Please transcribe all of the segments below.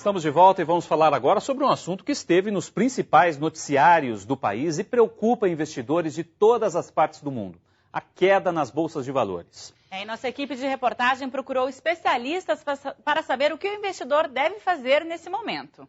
Estamos de volta e vamos falar agora sobre um assunto que esteve nos principais noticiários do país e preocupa investidores de todas as partes do mundo: a queda nas bolsas de valores. E nossa equipe de reportagem procurou especialistas para saber o que o investidor deve fazer nesse momento.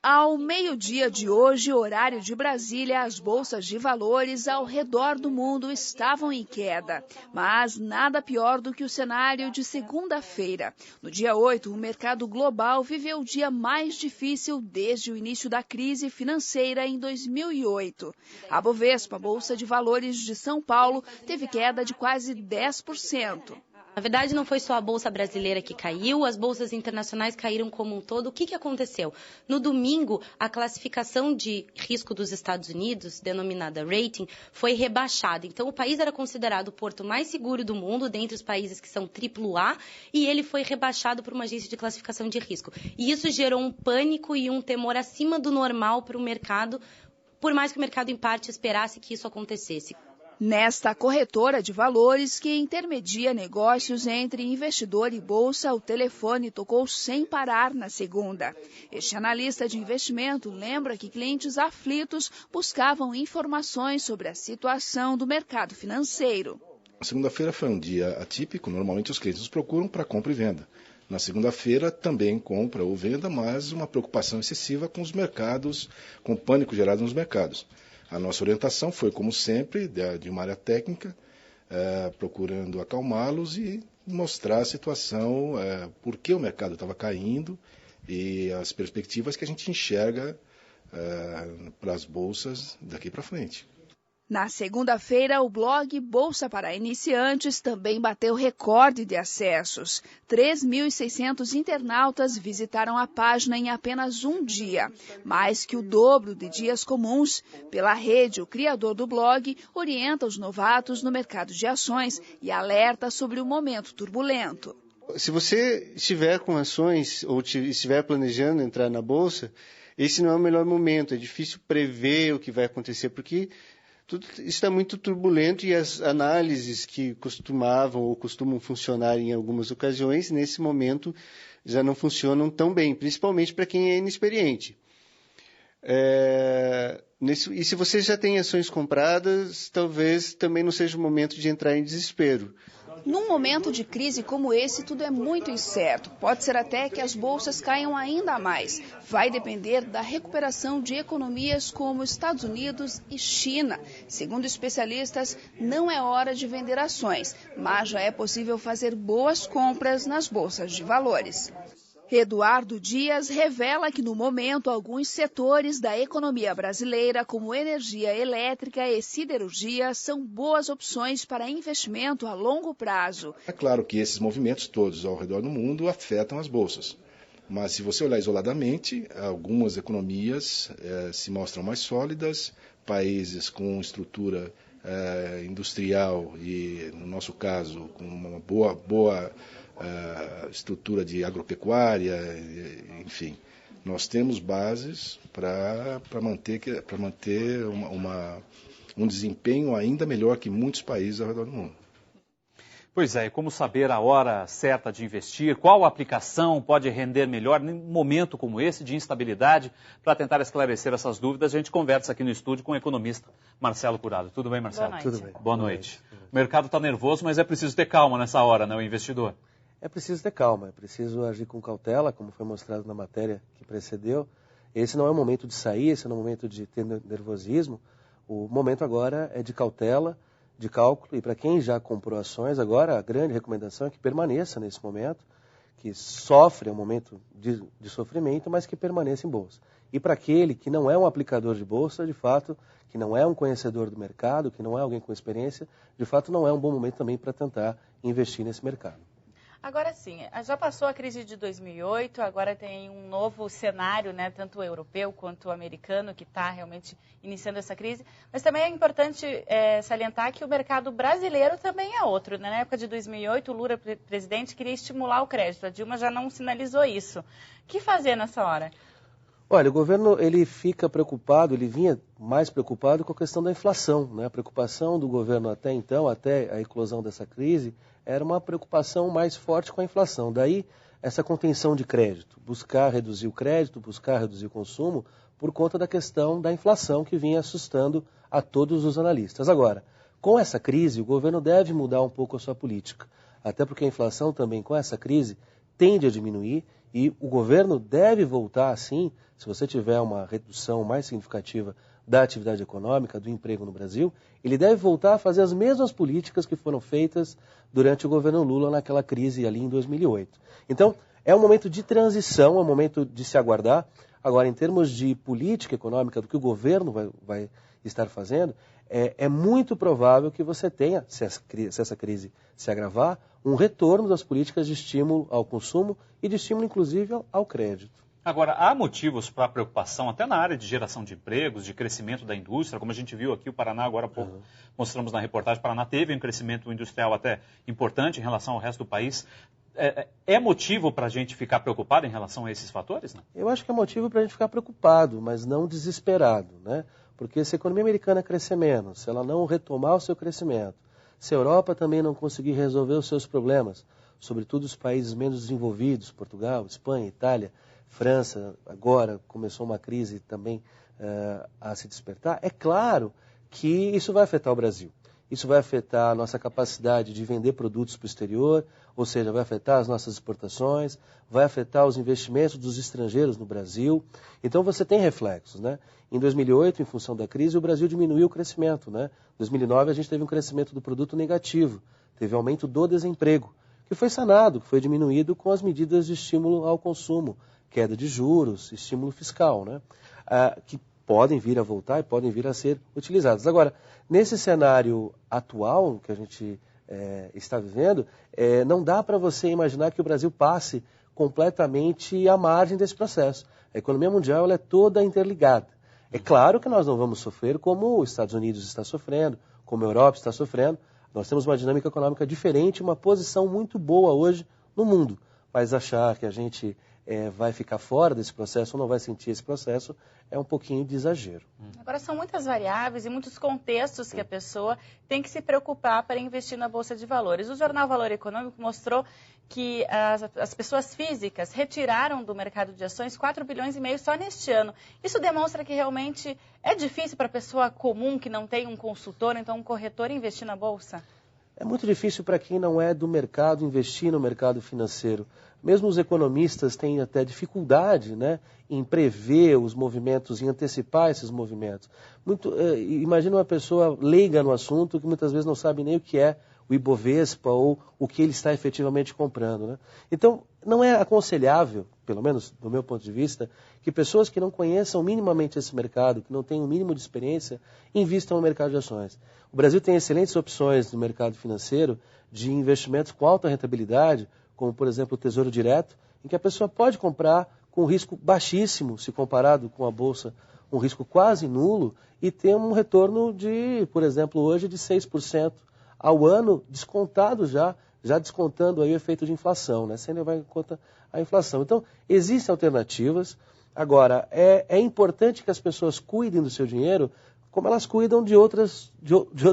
Ao meio-dia de hoje, horário de Brasília, as bolsas de valores ao redor do mundo estavam em queda. Mas nada pior do que o cenário de segunda-feira. No dia 8, o mercado global viveu o dia mais difícil desde o início da crise financeira em 2008. A Bovespa, Bolsa de Valores de São Paulo, teve queda de quase 10%. Na verdade, não foi só a Bolsa brasileira que caiu, as bolsas internacionais caíram como um todo. O que aconteceu? No domingo, a classificação de risco dos Estados Unidos, denominada rating, foi rebaixada. Então, o país era considerado o porto mais seguro do mundo, dentre os países que são AAA, e ele foi rebaixado por uma agência de classificação de risco. E isso gerou um pânico e um temor acima do normal para o mercado, por mais que o mercado, em parte, esperasse que isso acontecesse. Nesta corretora de valores que intermedia negócios entre investidor e bolsa, o telefone tocou sem parar na segunda. Este analista de investimento lembra que clientes aflitos buscavam informações sobre a situação do mercado financeiro. A segunda-feira foi um dia atípico. Normalmente os clientes nos procuram para compra e venda. Na segunda-feira também compra ou venda, mas uma preocupação excessiva com os mercados, com o pânico gerado nos mercados. A nossa orientação foi, como sempre, de uma área técnica, procurando acalmá-los e mostrar a situação, por que o mercado estava caindo e as perspectivas que a gente enxerga para as bolsas daqui para frente. Na segunda-feira, o blog Bolsa para Iniciantes também bateu recorde de acessos. 3.600 internautas visitaram a página em apenas um dia, mais que o dobro de dias comuns. Pela rede, o criador do blog orienta os novatos no mercado de ações e alerta sobre o momento turbulento. Se você estiver com ações ou estiver planejando entrar na Bolsa, esse não é o melhor momento. É difícil prever o que vai acontecer, porque tudo está muito turbulento e as análises que costumavam ou costumam funcionar em algumas ocasiões, nesse momento já não funcionam tão bem, principalmente para quem é inexperiente. E se você já tem ações compradas, talvez também não seja o momento de entrar em desespero. Num momento de crise como esse, tudo é muito incerto. Pode ser até que as bolsas caiam ainda mais. Vai depender da recuperação de economias como Estados Unidos e China. Segundo especialistas, não é hora de vender ações, mas já é possível fazer boas compras nas bolsas de valores. Eduardo Dias revela que, no momento, alguns setores da economia brasileira, como energia elétrica e siderurgia, são boas opções para investimento a longo prazo. É claro que esses movimentos todos ao redor do mundo afetam as bolsas. Mas, se você olhar isoladamente, algumas economias se mostram mais sólidas, países com estrutura industrial e, no nosso caso, com uma boa estrutura de agropecuária, enfim. Nós temos bases para manter um desempenho ainda melhor que muitos países ao redor do mundo. Pois é, e como saber a hora certa de investir? Qual aplicação pode render melhor num momento como esse de instabilidade? Para tentar esclarecer essas dúvidas, a gente conversa aqui no estúdio com o economista Marcelo Curado. Tudo bem, Marcelo? Boa noite. Tudo bem. Boa noite. O mercado está nervoso, mas é preciso ter calma nessa hora, né, o investidor? É preciso ter calma, é preciso agir com cautela, como foi mostrado na matéria que precedeu. Esse não é o momento de sair, esse não é o momento de ter nervosismo. O momento agora é de cautela, de cálculo, e para quem já comprou ações, agora a grande recomendação é que permaneça nesse momento, que sofre, é um momento de sofrimento, mas que permaneça em bolsa. E para aquele que não é um aplicador de bolsa, de fato, que não é um conhecedor do mercado, que não é alguém com experiência, de fato não é um bom momento também para tentar investir nesse mercado. Agora sim, já passou a crise de 2008, agora tem um novo cenário, né, tanto europeu quanto americano, que está realmente iniciando essa crise. Mas também é importante salientar que o mercado brasileiro também é outro. Na época de 2008, o Lula, presidente, queria estimular o crédito. A Dilma já não sinalizou isso. O que fazer nessa hora? Olha, o governo ele fica preocupado, ele vinha mais preocupado com a questão da inflação, né? A preocupação do governo até então, até a eclosão dessa crise, era uma preocupação mais forte com a inflação. Daí essa contenção de crédito, buscar reduzir o crédito, buscar reduzir o consumo, por conta da questão da inflação que vinha assustando a todos os analistas. Agora, com essa crise, o governo deve mudar um pouco a sua política, até porque a inflação também, com essa crise, tende a diminuir e o governo deve voltar, assim, se você tiver uma redução mais significativa da atividade econômica, do emprego no Brasil, ele deve voltar a fazer as mesmas políticas que foram feitas durante o governo Lula naquela crise ali em 2008. Então, é um momento de transição, é um momento de se aguardar. Agora, em termos de política econômica, do que o governo vai estar fazendo, é muito provável que você tenha, se essa crise se agravar, um retorno das políticas de estímulo ao consumo e de estímulo, inclusive, ao crédito. Agora, há motivos para preocupação até na área de geração de empregos, de crescimento da indústria, como a gente viu aqui, o Paraná agora há pouco, mostramos na reportagem, o Paraná teve um crescimento industrial até importante em relação ao resto do país. É motivo para a gente ficar preocupado em relação a esses fatores, não? Eu acho que é motivo para a gente ficar preocupado, mas não desesperado, né? Porque se a economia americana crescer menos, se ela não retomar o seu crescimento, se a Europa também não conseguir resolver os seus problemas, sobretudo os países menos desenvolvidos, Portugal, Espanha, Itália, França, agora começou uma crise também a se despertar, é claro que isso vai afetar o Brasil. Isso vai afetar a nossa capacidade de vender produtos para o exterior, ou seja, vai afetar as nossas exportações, vai afetar os investimentos dos estrangeiros no Brasil. Então você tem reflexos, né? Em 2008, em função da crise, o Brasil diminuiu o crescimento, né? Em 2009 a gente teve um crescimento do produto negativo, teve aumento do desemprego, que foi sanado, que foi diminuído com as medidas de estímulo ao consumo, queda de juros, estímulo fiscal, né? Que podem vir a voltar e podem vir a ser utilizados. Agora, nesse cenário atual que a gente está vivendo, não dá para você imaginar que o Brasil passe completamente à margem desse processo. A economia mundial ela é toda interligada. É claro que nós não vamos sofrer como os Estados Unidos está sofrendo, como a Europa está sofrendo. Nós temos uma dinâmica econômica diferente, uma posição muito boa hoje no mundo. Mas achar que a gente vai ficar fora desse processo ou não vai sentir esse processo é um pouquinho de exagero. Agora, são muitas variáveis e muitos contextos que a pessoa tem que se preocupar para investir na Bolsa de Valores. O jornal Valor Econômico mostrou que as pessoas físicas retiraram do mercado de ações 4,5 bilhões só neste ano. Isso demonstra que realmente é difícil para a pessoa comum que não tem um consultor, então um corretor, investir na Bolsa? É muito difícil para quem não é do mercado investir no mercado financeiro. Mesmo os economistas têm até dificuldade, né, em prever os movimentos, em antecipar esses movimentos. Imagina uma pessoa leiga no assunto que muitas vezes não sabe nem o que é o Ibovespa ou o que ele está efetivamente comprando, né? Então, não é aconselhável, pelo menos do meu ponto de vista, que pessoas que não conheçam minimamente esse mercado, que não tenham o mínimo de experiência, invistam no mercado de ações. O Brasil tem excelentes opções no mercado financeiro de investimentos com alta rentabilidade, como, por exemplo, o Tesouro Direto, em que a pessoa pode comprar com risco baixíssimo, se comparado com a Bolsa, um risco quase nulo, e ter um retorno de, por exemplo, hoje de 6% ao ano, descontado já descontando aí o efeito de inflação, né, sem levar em conta a inflação. Então, existem alternativas. Agora, é importante que as pessoas cuidem do seu dinheiro como elas cuidam de outros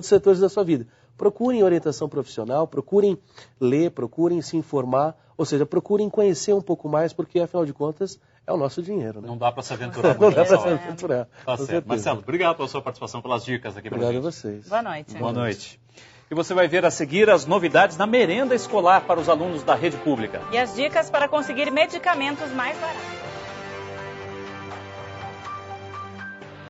setores da sua vida. Procurem orientação profissional, procurem ler, procurem se informar, ou seja, procurem conhecer um pouco mais, porque, afinal de contas, é o nosso dinheiro. Né? Não dá para se aventurar muito. Não dá para se aventurar. Tá certo. Marcelo, obrigado pela sua participação, pelas dicas aqui para a gente. Obrigado a vocês. Boa noite. Boa noite. E você vai ver a seguir as novidades na merenda escolar para os alunos da rede pública. E as dicas para conseguir medicamentos mais baratos.